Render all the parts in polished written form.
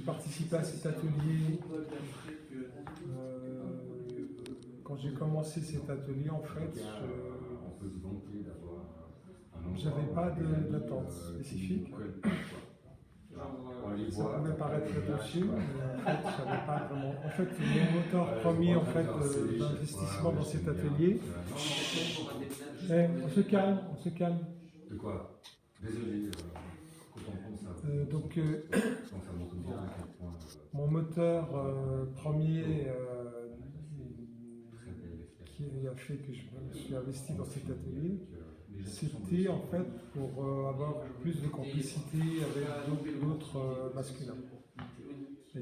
participé à cet atelier. Quand j'ai commencé cet atelier, en fait, j'avais pas d'attente spécifique. Ça pouvait paraître prétentieux, mais en fait, j'avais pas vraiment. En fait, mon moteur premier en fait, d'investissement dans cet atelier. On se calme, on se calme. De quoi? Désolé, quand on pense ça. Donc, ça montre bien à quel point. mon moteur premier qui a fait que je me suis investi dans cet atelier, c'était en fait pour avoir plus de complicité avec d'autres masculins. Et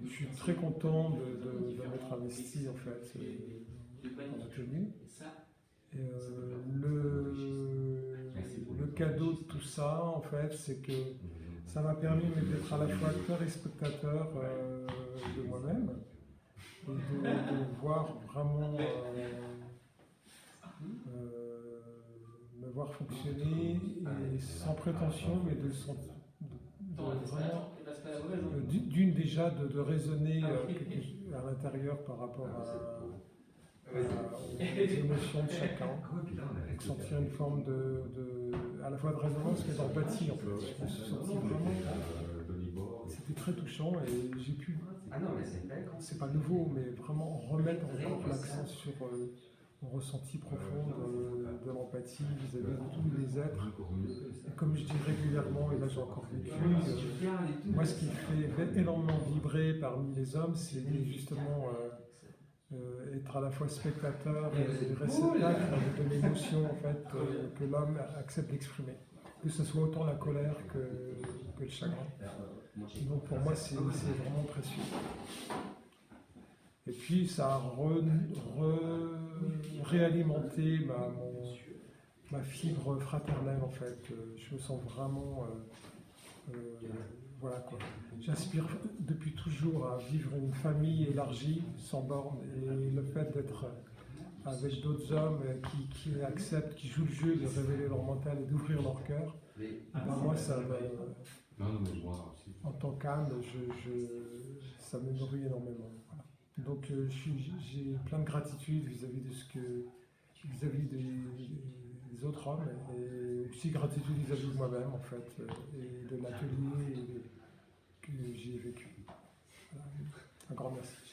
je suis très content de m'être investi en fait dans l'atelier. Le cadeau de tout ça, en fait, c'est que ça m'a permis d'être à la fois acteur et spectateur de moi-même et de voir vraiment me voir fonctionner et sans prétention, mais d'une déjà de raisonner à l'intérieur par rapport aux émotions de chacun, de sentir une forme à la fois de résonance mais d'empathie en fait. Je me suis senti vraiment, c'était très touchant et j'ai pu, c'est pas nouveau, mais vraiment remettre encore l'accent sur mon ressenti profond de l'empathie vis-à-vis de tous les êtres. Et comme je dis régulièrement, et là j'ai encore vécu, moi ce qui fait énormément vibrer parmi les hommes, c'est justement être à la fois spectateur et réceptacle de l'émotion en fait, que l'homme accepte d'exprimer, que ce soit autant la colère que le chagrin. Donc pour moi c'est vraiment précieux. Et puis ça a réalimenté ma fibre fraternelle en fait. Je me sens vraiment voilà quoi. J'aspire depuis toujours à vivre une famille élargie, sans bornes, et le fait d'être avec d'autres hommes qui acceptent, qui jouent le jeu de révéler leur mental et d'ouvrir leur cœur, ben moi ça en tant qu'âme, ça me nourrit énormément. Voilà. Donc j'ai plein de gratitude vis-à-vis des autres hommes et aussi gratitude vis-à-vis de moi-même en fait et de l'atelier que j'ai vécu. Voilà. Un grand merci.